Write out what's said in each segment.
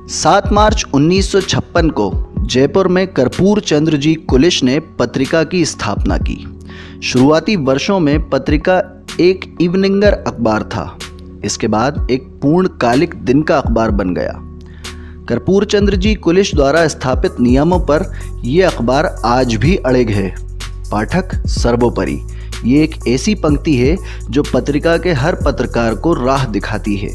7 मार्च 1956 को जयपुर में कर्पूर चंद्र जी कुलिश ने पत्रिका की स्थापना की। शुरुआती वर्षों में पत्रिका एक इवनिंगर अखबार था। इसके बाद एक पूर्णकालिक दिन का अखबार बन गया। कर्पूर चंद्र जी कुलिश द्वारा स्थापित नियमों पर यह अखबार आज भी अड़िग है। पाठक सर्वोपरि, ये एक ऐसी पंक्ति है जो पत्रिका के हर पत्रकार को राह दिखाती है।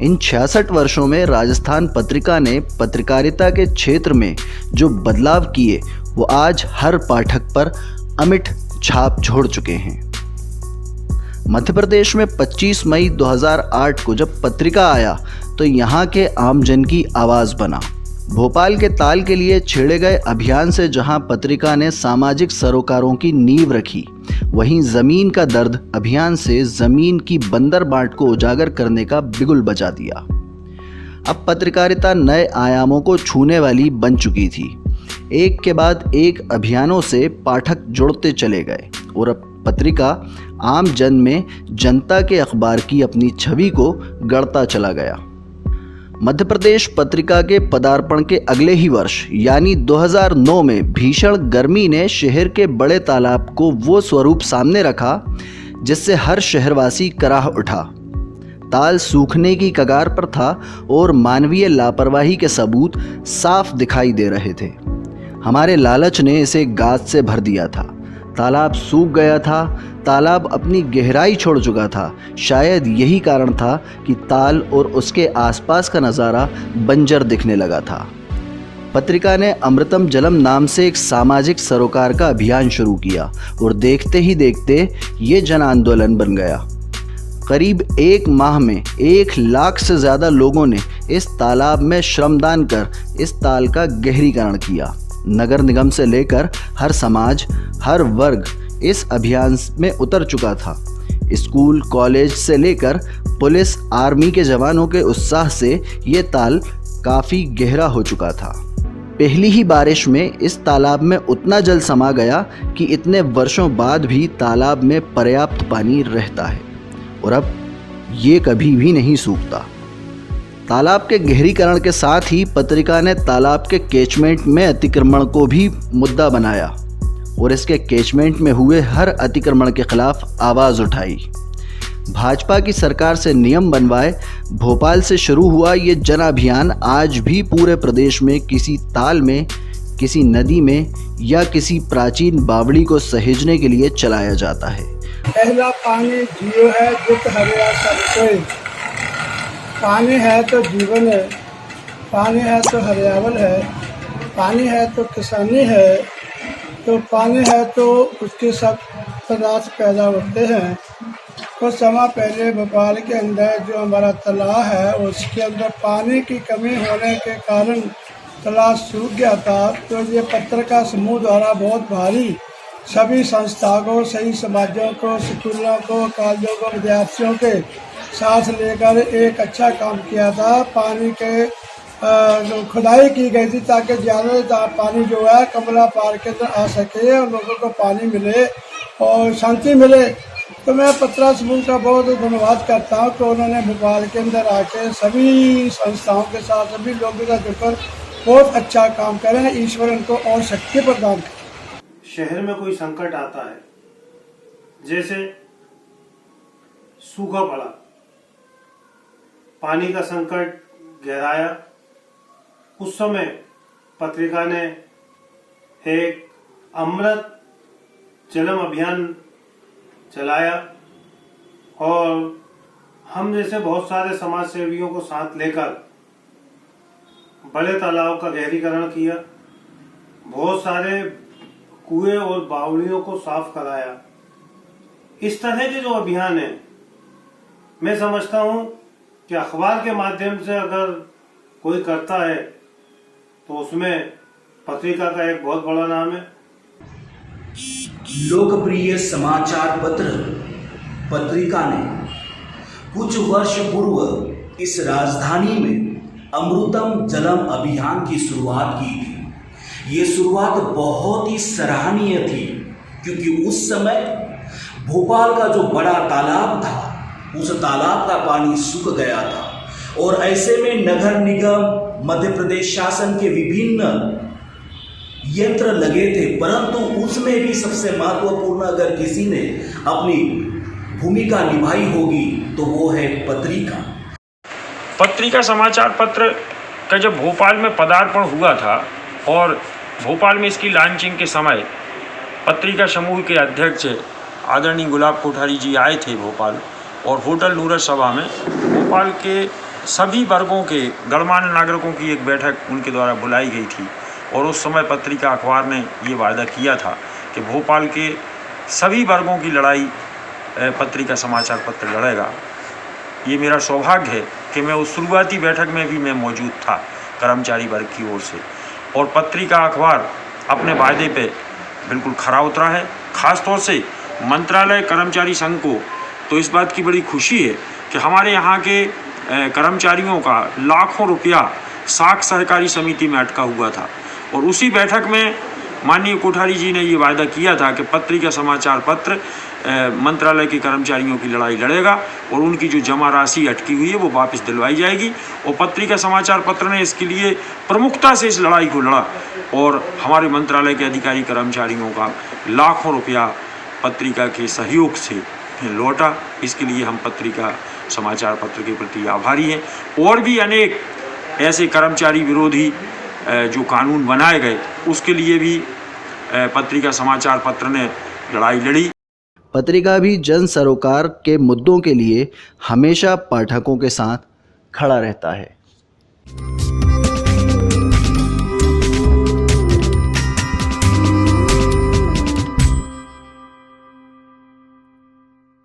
इन 66 वर्षों में राजस्थान पत्रिका ने पत्रकारिता के क्षेत्र में जो बदलाव किए वो आज हर पाठक पर अमिट छाप छोड़ चुके हैं। मध्य प्रदेश में 25 मई 2008 को जब पत्रिका आया तो यहाँ के आमजन की आवाज़ बना। भोपाल के ताल के लिए छेड़े गए अभियान से जहां पत्रिका ने सामाजिक सरोकारों की नींव रखी, वहीं ज़मीन का दर्द अभियान से ज़मीन की बंदर बाट को उजागर करने का बिगुल बजा दिया। अब पत्रकारिता नए आयामों को छूने वाली बन चुकी थी। एक के बाद एक अभियानों से पाठक जुड़ते चले गए और अब पत्रिका आम जन में जनता के अखबार की अपनी छवि को गढ़ता चला गया। मध्य प्रदेश पत्रिका के पदार्पण के अगले ही वर्ष यानी 2009 में भीषण गर्मी ने शहर के बड़े तालाब को वो स्वरूप सामने रखा जिससे हर शहरवासी कराह उठा। ताल सूखने की कगार पर था और मानवीय लापरवाही के सबूत साफ दिखाई दे रहे थे। हमारे लालच ने इसे गाद से भर दिया था। तालाब सूख गया था, तालाब अपनी गहराई छोड़ चुका था। शायद यही कारण था कि ताल और उसके आसपास का नज़ारा बंजर दिखने लगा था। पत्रिका ने अमृतम जलम नाम से एक सामाजिक सरोकार का अभियान शुरू किया और देखते ही देखते ये जन आंदोलन बन गया। करीब 1 माह में 1 लाख से ज़्यादा लोगों ने इस तालाब में श्रमदान कर इस ताल का गहरीकरण किया। नगर निगम से लेकर हर समाज, हर वर्ग इस अभियान में उतर चुका था। स्कूल, कॉलेज से लेकर पुलिस, आर्मी के जवानों के उत्साह से ये ताल काफ़ी गहरा हो चुका था। पहली ही बारिश में इस तालाब में उतना जल समा गया कि इतने वर्षों बाद भी तालाब में पर्याप्त पानी रहता है और अब ये कभी भी नहीं सूखता। तालाब के गहरीकरण के साथ ही पत्रिका ने तालाब के कैचमेंट में अतिक्रमण को भी मुद्दा बनाया और इसके कैचमेंट में हुए हर अतिक्रमण के खिलाफ आवाज़ उठाई। भाजपा की सरकार से नियम बनवाए भोपाल से शुरू हुआ ये जन अभियान आज भी पूरे प्रदेश में किसी ताल में, किसी नदी में या किसी प्राचीन बावड़ी को सहेजने के लिए चलाया जाता है। पहला पानी जियो है, दुख हरिया सब कोई। पानी है तो जीवन है, पानी है तो हरियावल है, पानी है तो किसानी है, तो पानी है तो उसके सब पदार्थ पैदा होते हैं। कुछ समय पहले भोपाल के अंदर जो हमारा तालाब है उसके अंदर पानी की कमी होने के कारण तालाब सूख गया था। तो ये पत्रिका समूह द्वारा बहुत भारी सभी संस्थाओं को, सही समाजों को, स्कूलों को, कॉलेजों को, विद्यार्थियों के साथ लेकर एक अच्छा काम किया था। पानी के खुदाई की गई थी ताकि ज़्यादा पानी जो है कमला पार के अंदर आ सके और लोगों को पानी मिले और शांति मिले। तो मैं पत्रिका समूह का बहुत धन्यवाद करता हूँ कि उन्होंने भोपाल के अंदर आके सभी संस्थाओं के साथ, सभी लोगों के साथ जुड़कर बहुत अच्छा काम करें। ईश्वर उनको और शक्ति प्रदान करें। शहर में कोई संकट आता है, जैसे सूखा पड़ा, पानी का संकट गहराया, उस समय पत्रिका ने एक अमृत जलम अभियान चलाया और हम जैसे बहुत सारे समाज सेवियों को साथ लेकर बड़े तालाब का गहरीकरण किया, बहुत सारे कुएं और बावड़ियों को साफ कराया। इस तरह के जो अभियान है, मैं समझता हूं कि अखबार के माध्यम से अगर कोई करता है तो उसमें पत्रिका का एक बहुत बड़ा नाम है। लोकप्रिय समाचार पत्र पत्रिका ने कुछ वर्ष पूर्व इस राजधानी में अमृतम जलम अभियान की शुरुआत की थी। ये शुरुआत बहुत ही सराहनीय थी क्योंकि उस समय भोपाल का जो बड़ा तालाब था, उस तालाब का पानी सूख गया था और ऐसे में नगर निगम, मध्य प्रदेश शासन के विभिन्न यंत्र लगे थे, परंतु उसमें भी सबसे महत्वपूर्ण अगर किसी ने अपनी भूमिका निभाई होगी तो वो है पत्रिका। पत्रिका समाचार पत्र का जब भोपाल में पदार्पण हुआ था और भोपाल में इसकी लॉन्चिंग के समय पत्रिका समूह के अध्यक्ष आदरणीय गुलाब कोठारी जी आए थे भोपाल, और होटल नूरत सभा में भोपाल के सभी वर्गों के गणमान्य नागरिकों की एक बैठक उनके द्वारा बुलाई गई थी। और उस समय पत्रिका अखबार ने ये वादा किया था कि भोपाल के सभी वर्गों की लड़ाई पत्रिका समाचार पत्र लड़ेगा। ये मेरा सौभाग्य है कि मैं उस शुरुआती बैठक में भी मैं मौजूद था कर्मचारी वर्ग की ओर से, और पत्रिका अखबार अपने वायदे पे बिल्कुल खरा उतरा है। ख़ास तौर से मंत्रालय कर्मचारी संघ को तो इस बात की बड़ी खुशी है कि हमारे यहाँ के कर्मचारियों का लाखों रुपया साख सहकारी समिति में अटका हुआ था, और उसी बैठक में माननीय कोठारी जी ने ये वायदा किया था कि पत्रिका समाचार पत्र मंत्रालय के कर्मचारियों की लड़ाई लड़ेगा और उनकी जो जमा राशि अटकी हुई है वो वापस दिलवाई जाएगी। और पत्रिका समाचार पत्र ने इसके लिए प्रमुखता से इस लड़ाई को लड़ा, और हमारे मंत्रालय के अधिकारी कर्मचारियों का लाखों रुपया पत्रिका के सहयोग से लौटा। इसके लिए हम पत्रिका समाचार पत्र के प्रति आभारी हैं। और भी अनेक ऐसे कर्मचारी विरोधी जो कानून बनाए गए उसके लिए भी पत्रिका समाचार पत्र ने लड़ाई लड़ी। पत्रिका भी जन सरोकार के मुद्दों के लिए हमेशा पाठकों के साथ खड़ा रहता है।